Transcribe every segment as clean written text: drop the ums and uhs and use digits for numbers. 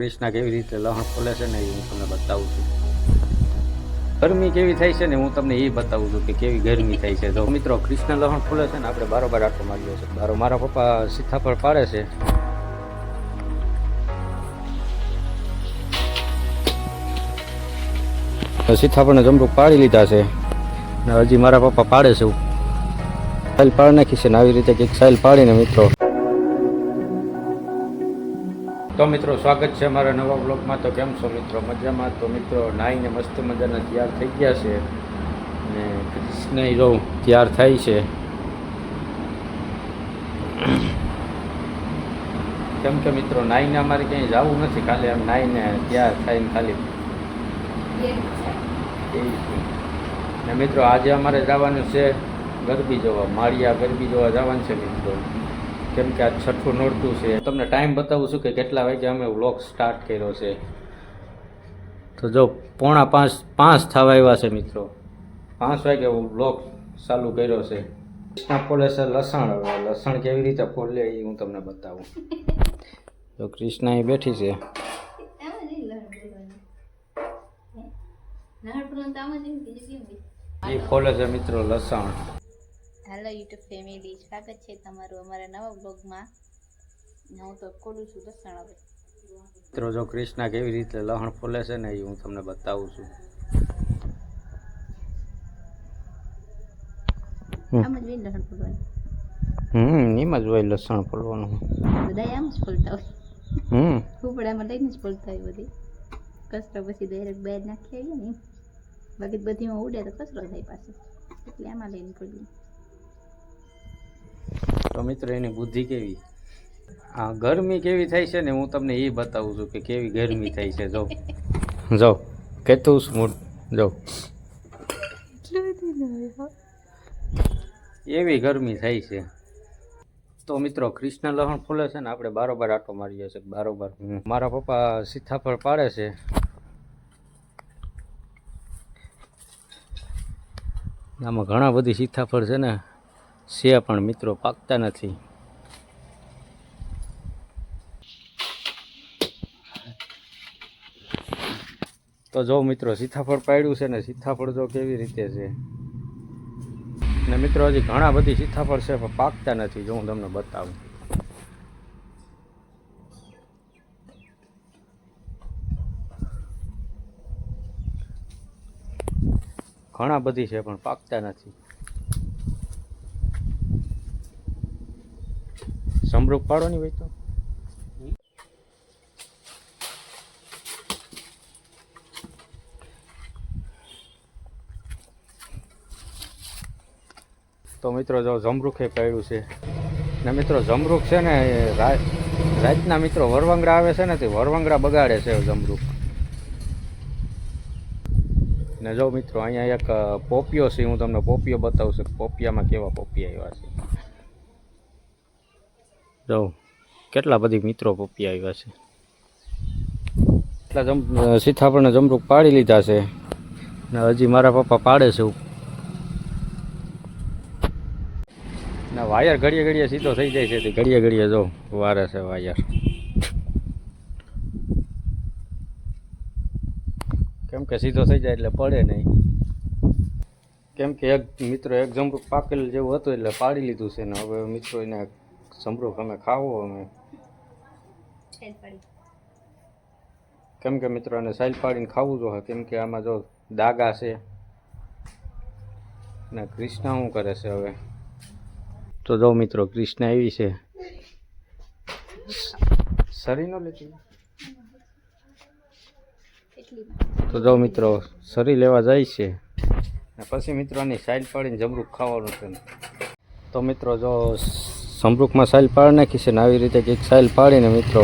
કૃષ્ણા કેવી રીતે લહણ ખોલે છે ને એ હું તમને બતાવું છું. ગરમી કેવી થાય છે ને હું તમને એ બતાવું છું કે કેવી ગરમી થાય છે. તો મિત્રો કૃષ્ણ લહણ ખોલે છે ને આપણે બારોબાર આટો મારીએ છીએ. મારા પપ્પા સીતાફળ પાડે છે. સીતાફળને જમરૂક પાડી લીધા છે ને હજી મારા પપ્પા પાડે છે. સાઈલ પાડી નાખી છે ને આવી રીતે કંઈક સાઈલ પાડીને મિત્રો. તો મિત્રો સ્વાગત છે અમારા નવા બ્લોગમાં. તો કેમ છો મિત્રો? મજામાં? તો મિત્રો નાહીને મસ્ત મજાના તૈયાર થઈ ગયા છે ને કૃષ્ણ જો તૈયાર થાય છે. કેમ કે મિત્રો નાહીને અમારે ક્યાંય જવું નથી, ખાલી આમ નાહીને તૈયાર થઈને ખાલી ને મિત્રો આજે અમારે જવાનું છે ગરબી જોવા, માળિયા ગરબી જોવા જવાનું છે મિત્રો. કેમ કે આ છઠ્ઠું નોરતું છે. તમને ટાઈમ બતાવું છું કે કેટલા વાગે અમે વ્લોગ સ્ટાર્ટ કર્યો છે. તો જો 4:45 થવા આવ્યા છે મિત્રો. 5 વાગે વ્લોગ ચાલુ કર્યો છે. કૃષ્ણા ફોલે છે લસણ. લસણ કેવી રીતે ફોલે એ હું તમને બતાવું. તો કૃષ્ણા અહીં બેઠી છે. એ ફોલે છે મિત્રો લસણ. હેલો યુટ્યુબ ફેમિલી, સ્વાગત છે તમારું અમારા નવા બ્લોગમાં. હું તો ખોલું છું લસણ હવે. મિત્રો જો કૃષ્ણા કેવી રીતે લહણ ફોલે છે ને એ હું તમને બતાવું છું. આમ જ લસણ ફોલવાનું. એમાં જ હોય લસણ ફોલવાનું. બધા આમ જ ફોલતા હોય. ઉપડામાં લઈને જ ફોલતા હોય બધી. કચરો પછી ડાયરેક્ટ બહાર નાખી આવીએ ને, બાકી બધીમાં ઉડે તો કચરો થાય પાછો, એટલે આમાં લઈને ફોલીએ. તો મિત્રો એની બુદ્ધિ કેવી. હા, ગરમી કેવી થાય છે ને હું તમને એ બતાવું છું કે કેવી ગરમી થાય છે. જો જો કહેતું સ્મૂટ જો એવી ગરમી થાય છે. તો મિત્રો કૃષ્ણ લહણ ફૂલે છે ને આપણે બારોબાર આટો મારીએ છીએ બારોબાર. મારા પપ્પા સીતાફળ પાડે છે. આમાં ઘણા બધી સીતાફળ છે ને પણ મિત્રો પાકતા નથી. તો જો મિત્રો સીતાફળ પાડ્યું છે ને સીતાફળ જો કેવી રીતે છે ને મિત્રો હજી ઘણા બધી સીતાફળ છે પણ પાકતા નથી. જો હું તમને બતાવું. ઘણા બધી છે પણ પાકતા નથી. જમરૂક પાડવાની હોય તો મિત્રો જો જમરૂખે પાડ્યું છે ને મિત્રો જમરૂખ છે ને રાતના મિત્રો વરવંગડા આવે છે ને તે વરવંગડા બગાડે છે જમરૂખ. ને જો મિત્રો અહીંયા એક પોપિયો છે, હું તમને પોપિયો બતાવું છું. પોપિયામાં કેવા પોપિયા આવ્યા છે. જો કેટલા બધી મિત્રો પોપિયા આવ્યા છે. એટલા સીતાફળને જમરૂખ પાડી લીધા છે ને હજી મારા પપ્પા પાડે છે. ના વાયર ઘડીએ ઘડીએ સીધો થઈ જાય છે તે ઘડીએ ઘડીએ જો વારે છે વાયર. કેમ કે સીધો થઈ જાય એટલે પડે નહીં. કેમ કે એક મિત્રો એક જમરૂખ પાકેલ જેવું હતું એટલે પાડી લીધું છે ને હવે મિત્રો એને જમરૂખ અમે ખાવો અમે. કેમ કે મિત્રો એને સાઈલ પાડીને ખાવું જોઈએ. કેમ કે આમાં જો દાગા છે ને કૃષ્ણા શું કરે છે હવે. તો જો મિત્રો કૃષ્ણા આવી છે. સરી નો લેતી. તો જો મિત્રો સરી લેવા જાય છે ને પછી મિત્રોની સાઈલ પાડીને જમરૂખ ખાવાનું છે. તો મિત્રો જો જમરૂખમાં સાઈલ પાડી નાખી છે ને આવી રીતે કંઈક સાઈલ પાડીને મિત્રો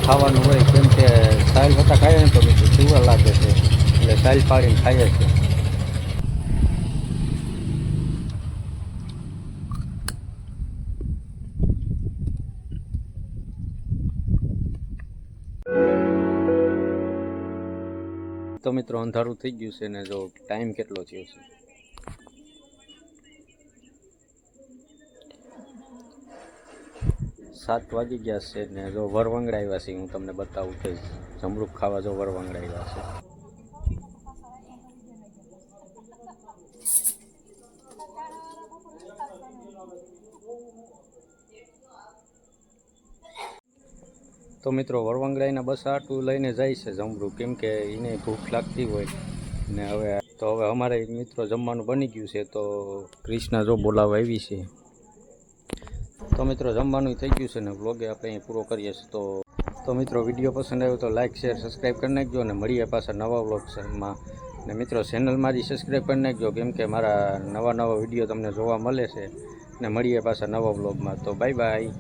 ખાવાનું હોય. કેમ કે સાઈલ કરતાં ખાઈએ ને તો મિત્રો જીવા લાગે છે એટલે સાઈલ પાડીને ખાઈએ છીએ. તો મિત્રો અંધારું થઈ ગયું છે ને જો ટાઈમ કેટલો થયો છે. 7 વાગી ગયા છે ને જો વરવંગડા આવ્યા છે. હું તમને બતાવું કે જમરૂખ ખાવા જો વરવંગડા આવ્યા છે. તો મિત્રો વરવંગડાઈના બસ આટું લઈને જાય છે જમરૂખ, કેમ કે એને ભૂખ લાગતી હોય ને હવે અમારે મિત્રો જમવાનું બની ગયું છે. તો ક્રિષ્ના જો બોલાવવા આવી છે. તો મિત્રો જમવાનું થઈ ગયું છે ને વ્લોગે આપણે અહીં પૂરો કરીએ છીએ. તો મિત્રો વિડીયો પસંદ આવ્યો તો લાઇક શેર સબસ્ક્રાઈબ કરી નાખજો અને મળીએ પાછા નવા વ્લોગમાં. ને મિત્રો ચેનલ મારી સબસ્ક્રાઈબ કરી નાખજો, કેમ કે મારા નવા વિડીયો તમને જોવા મળે છે. ને મળીએ પાછા નવા વ્લોગમાં. તો બાય બાય.